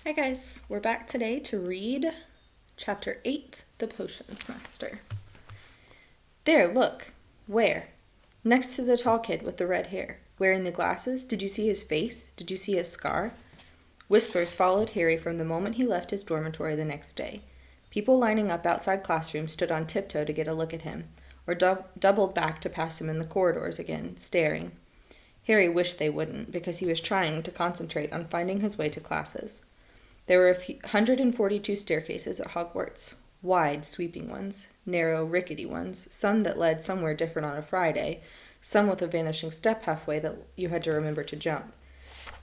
Hi guys, we're back today to read Chapter 8, The Potions Master. There, look. Where? Next to the tall kid with the red hair. Wearing the glasses? Did you see his face? Did you see his scar? Whispers followed Harry from the moment he left his dormitory the next day. People lining up outside classrooms stood on tiptoe to get a look at him, or doubled back to pass him in the corridors again, staring. Harry wished they wouldn't, because he was trying to concentrate on finding his way to classes. There were 142 staircases at Hogwarts, wide, sweeping ones, narrow, rickety ones, some that led somewhere different on a Friday, some with a vanishing step halfway that you had to remember to jump.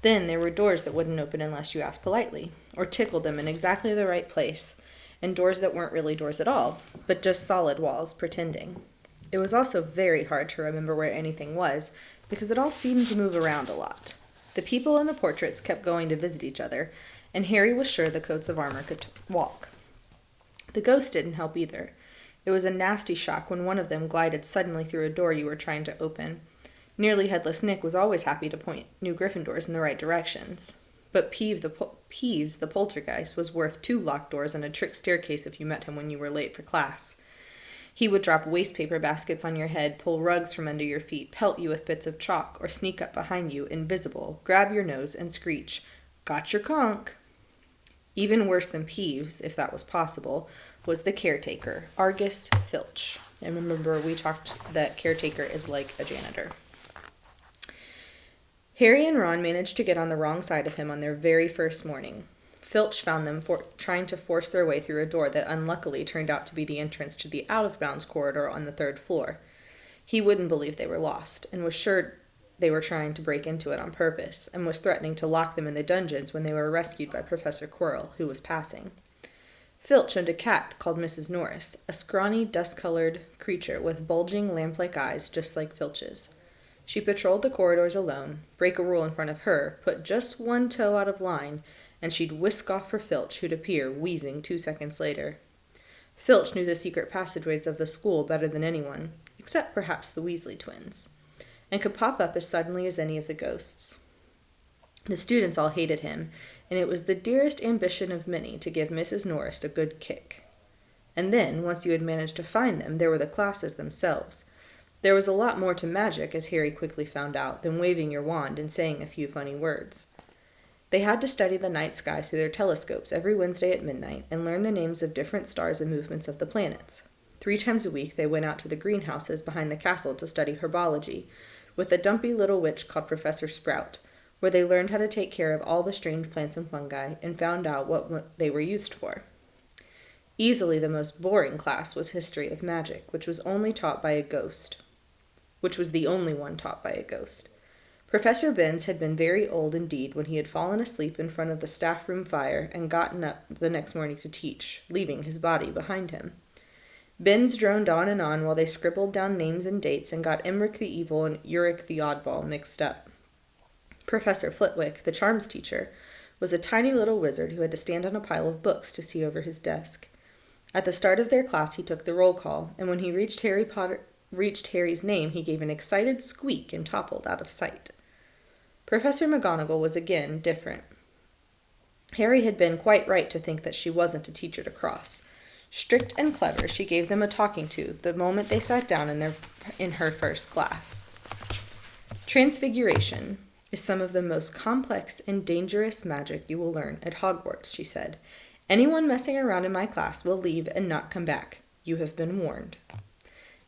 Then there were doors that wouldn't open unless you asked politely, or tickled them in exactly the right place, and doors that weren't really doors at all, but just solid walls, pretending. It was also very hard to remember where anything was, because it all seemed to move around a lot. The people in the portraits kept going to visit each other, and Harry was sure the coats of armor could walk. The ghost didn't help either. It was a nasty shock when one of them glided suddenly through a door you were trying to open. Nearly Headless Nick was always happy to point new Gryffindors in the right directions. But Peeves the poltergeist was worth 2 locked doors and a trick staircase if you met him when you were late for class. He would drop wastepaper baskets on your head, pull rugs from under your feet, pelt you with bits of chalk, or sneak up behind you, invisible, grab your nose, and screech, "Got your conch!" Even worse than Peeves, if that was possible, was the caretaker, Argus Filch. And remember, we talked that caretaker is like a janitor. Harry and Ron managed to get on the wrong side of him on their very first morning. Filch found them trying to force their way through a door that unluckily turned out to be the entrance to the out-of-bounds corridor on the 3rd floor. He wouldn't believe they were lost, and was sure they were trying to break into it on purpose, and was threatening to lock them in the dungeons when they were rescued by Professor Quirrell, who was passing. Filch owned a cat called Mrs. Norris, a scrawny, dust-colored creature with bulging, lamp-like eyes just like Filch's. She patrolled the corridors alone, break a rule in front of her, put just one toe out of line, and she'd whisk off for Filch, who'd appear, wheezing 2 seconds later. Filch knew the secret passageways of the school better than anyone, except perhaps the Weasley twins, and could pop up as suddenly as any of the ghosts. The students all hated him, and it was the dearest ambition of many to give Mrs. Norris a good kick. And then, once you had managed to find them, there were the classes themselves. There was a lot more to magic, as Harry quickly found out, than waving your wand and saying a few funny words. They had to study the night sky through their telescopes every Wednesday at midnight and learn the names of different stars and movements of the planets. 3 times a week they went out to the greenhouses behind the castle to study herbology, with a dumpy little witch called Professor Sprout, where they learned how to take care of all the strange plants and fungi and found out what they were used for. Easily the most boring class was History of Magic, which was the only one taught by a ghost. Professor Binns had been very old indeed when he had fallen asleep in front of the staff room fire and gotten up the next morning to teach, leaving his body behind him. Binns droned on and on while they scribbled down names and dates and got Emmerich the Evil and Uric the Oddball mixed up. Professor Flitwick, the charms teacher, was a tiny little wizard who had to stand on a pile of books to see over his desk. At the start of their class he took the roll call, and when he reached Harry's name he gave an excited squeak and toppled out of sight. Professor McGonagall was again different. Harry had been quite right to think that she wasn't a teacher to cross. Strict and clever, she gave them a talking to the moment they sat down in her first class. Transfiguration is some of the most complex and dangerous magic you will learn at Hogwarts, she said. Anyone messing around in my class will leave and not come back. You have been warned.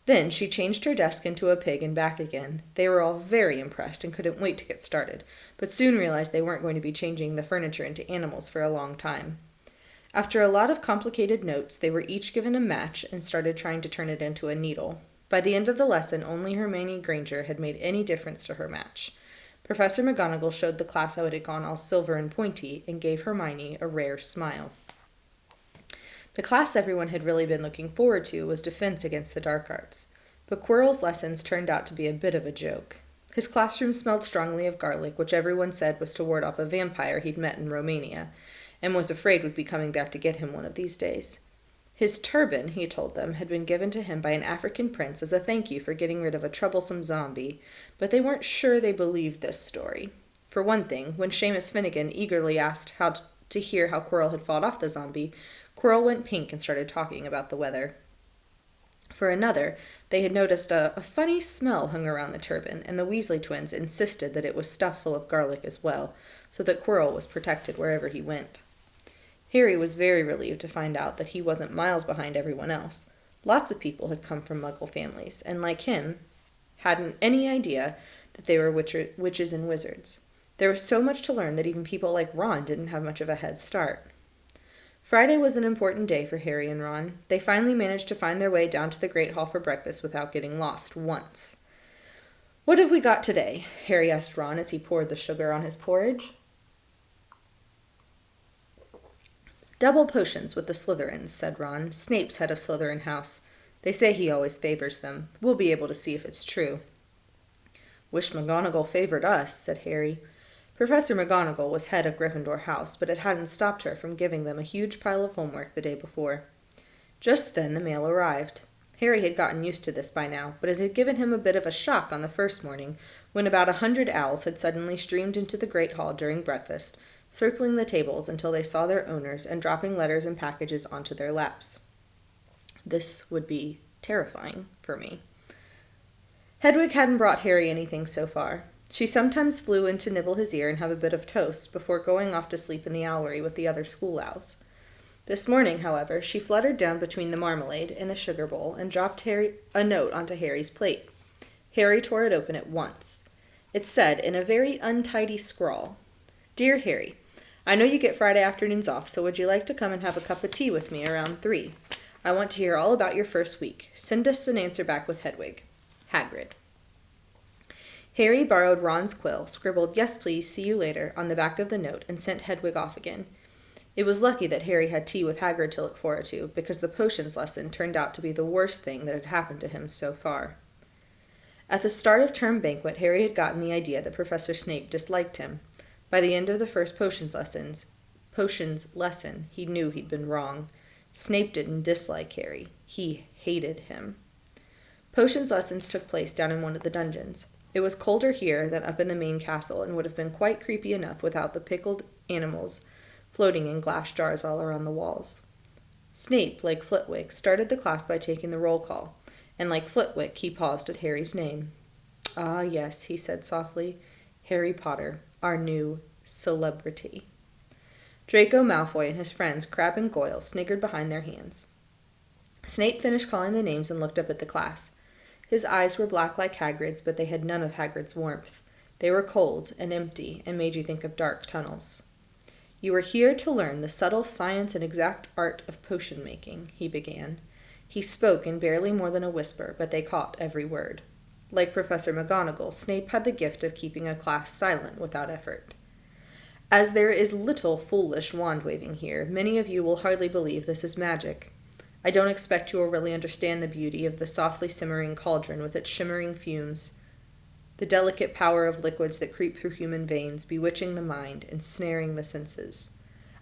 Then she changed her desk into a pig and back again. They were all very impressed and couldn't wait to get started, but soon realized they weren't going to be changing the furniture into animals for a long time. After a lot of complicated notes, they were each given a match and started trying to turn it into a needle. By the end of the lesson, only Hermione Granger had made any difference to her match. Professor McGonagall showed the class how it had gone all silver and pointy and gave Hermione a rare smile. The class everyone had really been looking forward to was Defense Against the Dark Arts, but Quirrell's lessons turned out to be a bit of a joke. His classroom smelled strongly of garlic, which everyone said was to ward off a vampire he'd met in Romania, and was afraid would be coming back to get him one of these days. His turban, he told them, had been given to him by an African prince as a thank you for getting rid of a troublesome zombie, but they weren't sure they believed this story. For one thing, when Seamus Finnegan eagerly asked how to hear how Quirrell had fought off the zombie, Quirrell went pink and started talking about the weather. For another, they had noticed a funny smell hung around the turban, and the Weasley twins insisted that it was stuffed full of garlic as well, so that Quirrell was protected wherever he went. Harry was very relieved to find out that he wasn't miles behind everyone else. Lots of people had come from Muggle families, and like him, hadn't any idea that they were witches and wizards. There was so much to learn that even people like Ron didn't have much of a head start. Friday was an important day for Harry and Ron. They finally managed to find their way down to the Great Hall for breakfast without getting lost once. "What have we got today?" Harry asked Ron as he poured the sugar on his porridge. "Double potions with the Slytherins," said Ron. "Snape's head of Slytherin House. They say he always favors them. We'll be able to see if it's true." "Wish McGonagall favored us," said Harry. Professor McGonagall was head of Gryffindor House, but it hadn't stopped her from giving them a huge pile of homework the day before. Just then the mail arrived. Harry had gotten used to this by now, but it had given him a bit of a shock on the first morning, when about 100 owls had suddenly streamed into the Great Hall during breakfast, circling the tables until they saw their owners and dropping letters and packages onto their laps. This would be terrifying for me. Hedwig hadn't brought Harry anything so far. She sometimes flew in to nibble his ear and have a bit of toast before going off to sleep in the owlery with the other school owls. This morning, however, she fluttered down between the marmalade and the sugar bowl and dropped a note onto Harry's plate. Harry tore it open at once. It said, in a very untidy scrawl, "Dear Harry, I know you get Friday afternoons off, so would you like to come and have a cup of tea with me around 3? I want to hear all about your first week. Send us an answer back with Hedwig. Hagrid." Harry borrowed Ron's quill, scribbled "Yes, please, see you later" on the back of the note, and sent Hedwig off again. It was lucky that Harry had tea with Hagrid to look forward to, because the potions lesson turned out to be the worst thing that had happened to him so far. At the start of term banquet, Harry had gotten the idea that Professor Snape disliked him. By the end of the first potions lesson, he knew he'd been wrong. Snape didn't dislike Harry. He hated him. Potions lessons took place down in one of the dungeons. It was colder here than up in the main castle, and would have been quite creepy enough without the pickled animals floating in glass jars all around the walls. Snape, like Flitwick, started the class by taking the roll call, and like Flitwick, he paused at Harry's name. "Ah, yes," he said softly. "Harry Potter, our new celebrity." Draco Malfoy and his friends Crabbe and Goyle sniggered behind their hands. Snape finished calling the names and looked up at the class. His eyes were black like Hagrid's, but they had none of Hagrid's warmth. They were cold and empty and made you think of dark tunnels. "You are here to learn the subtle science and exact art of potion making," he began. He spoke in barely more than a whisper, but they caught every word. Like Professor McGonagall, Snape had the gift of keeping a class silent without effort. "As there is little foolish wand-waving here, many of you will hardly believe this is magic. I don't expect you will really understand the beauty of the softly simmering cauldron with its shimmering fumes, the delicate power of liquids that creep through human veins, bewitching the mind, ensnaring the senses.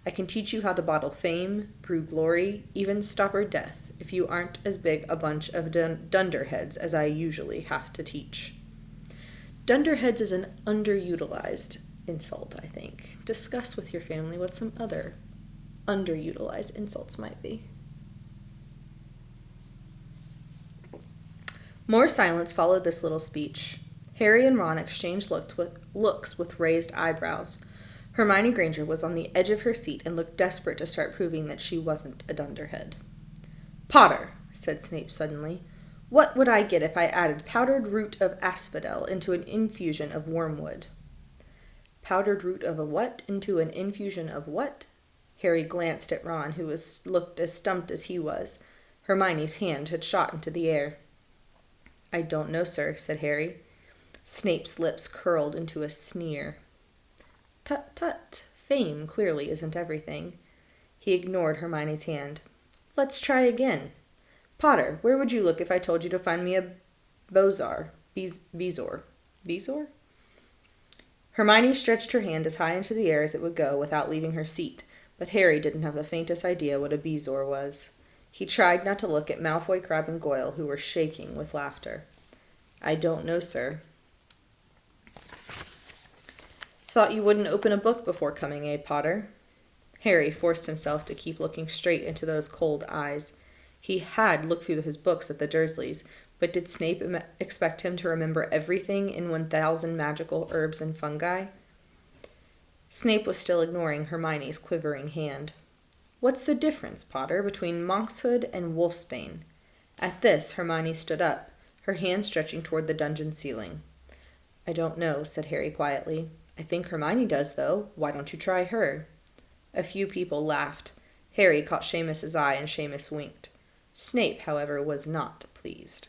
I can teach you how to bottle fame, brew glory, even stopper death, if you aren't as big a bunch of dunderheads as I usually have to teach." Dunderheads is an underutilized insult, I think. Discuss with your family what some other underutilized insults might be. More silence followed this little speech. Harry and Ron exchanged looks with raised eyebrows. Hermione Granger was on the edge of her seat and looked desperate to start proving that she wasn't a dunderhead. "Potter," said Snape suddenly, "what would I get if I added powdered root of asphodel into an infusion of wormwood?" "Powdered root of a what into an infusion of what?" Harry glanced at Ron, who looked as stumped as he was. Hermione's hand had shot into the air. "I don't know, sir," said Harry. Snape's lips curled into a sneer. "Tut, tut. Fame clearly isn't everything." He ignored Hermione's hand. "Let's try again. Potter, where would you look if I told you to find me a Bezoar? Bezoar? Hermione stretched her hand as high into the air as it would go without leaving her seat, but Harry didn't have the faintest idea what a Bezoar was. He tried not to look at Malfoy, Crabbe, and Goyle, who were shaking with laughter. "I don't know, sir." "Thought you wouldn't open a book before coming, Potter?" Harry forced himself to keep looking straight into those cold eyes. He had looked through his books at the Dursleys, but did Snape expect him to remember everything in 1,000 magical herbs and fungi? Snape was still ignoring Hermione's quivering hand. "What's the difference, Potter, between monkshood and wolfsbane?" At this, Hermione stood up, her hand stretching toward the dungeon ceiling. "I don't know," said Harry quietly. "I think Hermione does, though. Why don't you try her?" A few people laughed. Harry caught Seamus's eye, and Seamus winked. Snape, however, was not pleased.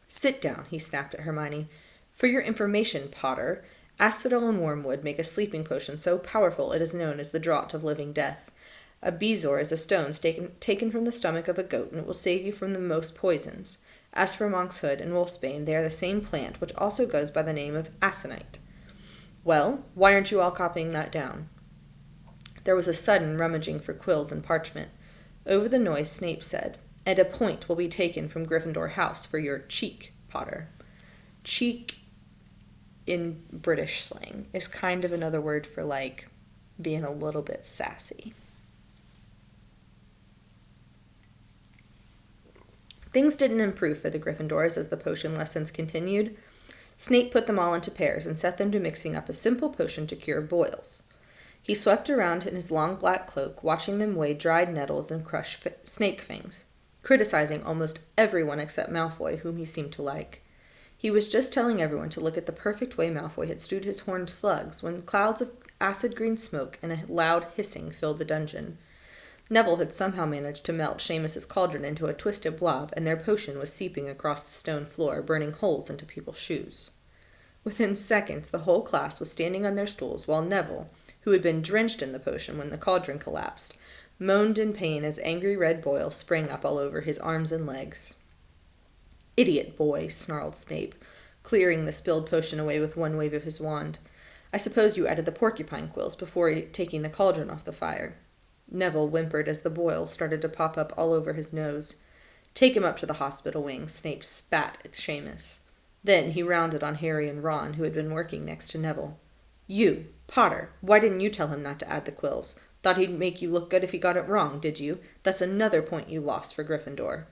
"Sit down," he snapped at Hermione. "For your information, Potter, asphodel and wormwood make a sleeping potion so powerful it is known as the draught of living death. A bezoar is a stone taken from the stomach of a goat, and it will save you from the most poisons. As for monkshood and wolfsbane, they are the same plant, which also goes by the name of aconite. Well, why aren't you all copying that down?" There was a sudden rummaging for quills and parchment. Over the noise, Snape said, "And a point will be taken from Gryffindor House for your cheek, Potter." Cheek, in British slang, is kind of another word for, like, being a little bit sassy. Things didn't improve for the Gryffindors as the potion lessons continued. Snape put them all into pairs and set them to mixing up a simple potion to cure boils. He swept around in his long black cloak, watching them weigh dried nettles and crush snake fangs, criticizing almost everyone except Malfoy, whom he seemed to like. He was just telling everyone to look at the perfect way Malfoy had stewed his horned slugs when clouds of acid-green smoke and a loud hissing filled the dungeon. Neville had somehow managed to melt Seamus's cauldron into a twisted blob, and their potion was seeping across the stone floor, burning holes into people's shoes. Within seconds, the whole class was standing on their stools, while Neville, who had been drenched in the potion when the cauldron collapsed, moaned in pain as angry red boils sprang up all over his arms and legs. "Idiot boy," snarled Snape, clearing the spilled potion away with one wave of his wand. "I suppose you added the porcupine quills before taking the cauldron off the fire." Neville whimpered as the boils started to pop up all over his nose. "Take him up to the hospital wing," Snape spat at Seamus. Then he rounded on Harry and Ron, who had been working next to Neville. "You, Potter, why didn't you tell him not to add the quills? Thought he'd make you look good if he got it wrong, did you? That's another point you lost for Gryffindor."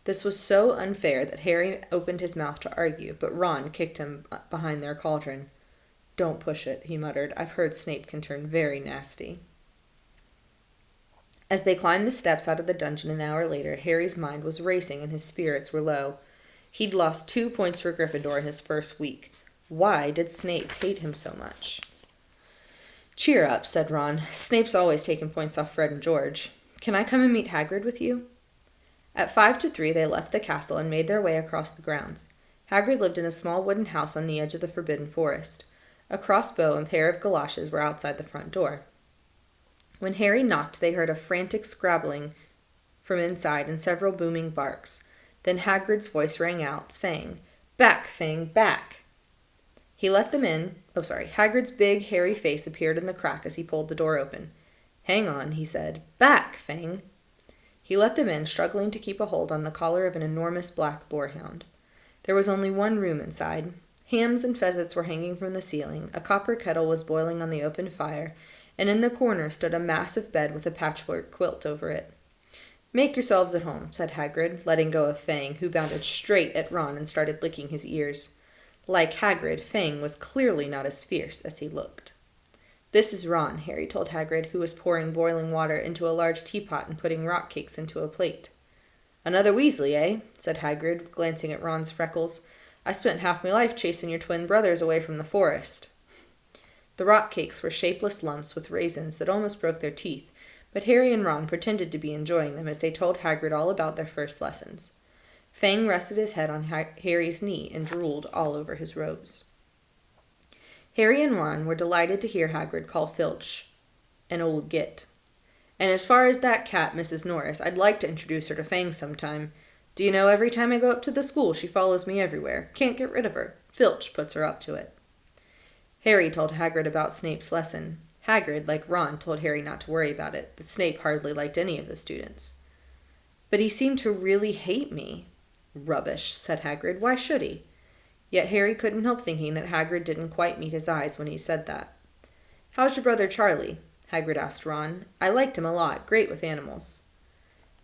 This was so unfair that Harry opened his mouth to argue, but Ron kicked him behind their cauldron. "Don't push it," he muttered. "I've heard Snape can turn very nasty." As they climbed the steps out of the dungeon an hour later, Harry's mind was racing and his spirits were low. He'd lost 2 points for Gryffindor in his first week. Why did Snape hate him so much? "Cheer up," said Ron. "Snape's always taken points off Fred and George. Can I come and meet Hagrid with you?" At 5 to 3, they left the castle and made their way across the grounds. Hagrid lived in a small wooden house on the edge of the Forbidden Forest. A crossbow and pair of galoshes were outside the front door. When Harry knocked, they heard a frantic scrabbling from inside and several booming barks. Then Hagrid's voice rang out, saying, "Back, Fang, back!" He let them in. Hagrid's big, hairy face appeared in the crack as he pulled the door open. "Hang on," he said. "Back, Fang!" He let them in, struggling to keep a hold on the collar of an enormous black boarhound. There was only one room inside. Hams and pheasants were hanging from the ceiling, a copper kettle was boiling on the open fire, and in the corner stood a massive bed with a patchwork quilt over it. "Make yourselves at home," said Hagrid, letting go of Fang, who bounded straight at Ron and started licking his ears. Like Hagrid, Fang was clearly not as fierce as he looked. "This is Ron," Harry told Hagrid, who was pouring boiling water into a large teapot and putting rock cakes into a plate. "Another Weasley, eh?" said Hagrid, glancing at Ron's freckles. "I spent half my life chasing your twin brothers away from the forest." The rock cakes were shapeless lumps with raisins that almost broke their teeth, but Harry and Ron pretended to be enjoying them as they told Hagrid all about their first lessons. Fang rested his head on Harry's knee and drooled all over his robes. Harry and Ron were delighted to hear Hagrid call Filch an old git. "And as far as that cat, Mrs. Norris, I'd like to introduce her to Fang sometime. Do you know, every time I go up to the school, she follows me everywhere. Can't get rid of her. Filch puts her up to it." Harry told Hagrid about Snape's lesson. Hagrid, like Ron, told Harry not to worry about it, that Snape hardly liked any of the students. "But he seemed to really hate me." "Rubbish," said Hagrid. "Why should he?" Yet Harry couldn't help thinking that Hagrid didn't quite meet his eyes when he said that. "How's your brother Charlie? Hagrid asked Ron. "I liked him a lot. Great with animals."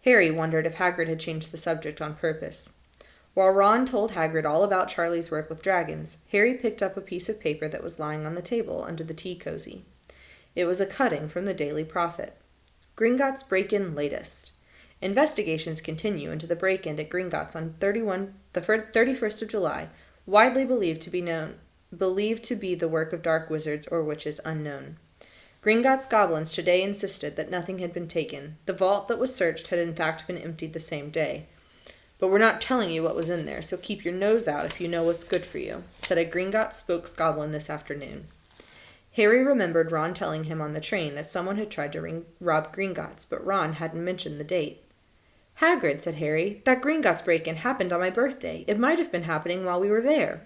Harry wondered if Hagrid had changed the subject on purpose. While Ron told Hagrid all about Charlie's work with dragons, Harry picked up a piece of paper that was lying on the table under the tea cozy. It was a cutting from the Daily Prophet. Gringotts break-in latest. Investigations continue into the break-in at Gringotts on the 31st of July, widely believed to be the work of dark wizards or witches unknown. Gringotts goblins today insisted that nothing had been taken. The vault that was searched had in fact been emptied the same day. "But we're not telling you what was in there, so keep your nose out if you know what's good for you," said a Gringotts spokesgoblin this afternoon. Harry remembered Ron telling him on the train that someone had tried to rob Gringotts, but Ron hadn't mentioned the date. "Hagrid," said Harry, "that Gringotts break-in happened on my birthday. It might have been happening while we were there."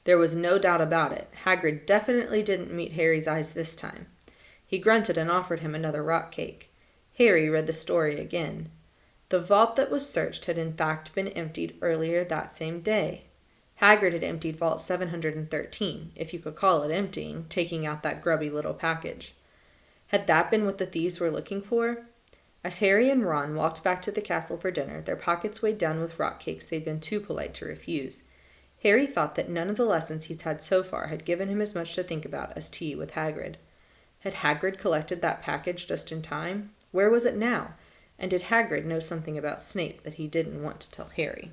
There was no doubt about it. Hagrid definitely didn't meet Harry's eyes this time. He grunted and offered him another rock cake. Harry read the story again. The vault that was searched had in fact been emptied earlier that same day. Hagrid had emptied Vault 713, if you could call it emptying, taking out that grubby little package. Had that been what the thieves were looking for? As Harry and Ron walked back to the castle for dinner, their pockets weighed down with rock cakes they'd been too polite to refuse. Harry thought that none of the lessons he'd had so far had given him as much to think about as tea with Hagrid. Had Hagrid collected that package just in time? Where was it now? And did Hagrid know something about Snape that he didn't want to tell Harry?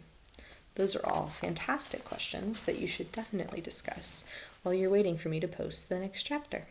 Those are all fantastic questions that you should definitely discuss while you're waiting for me to post the next chapter.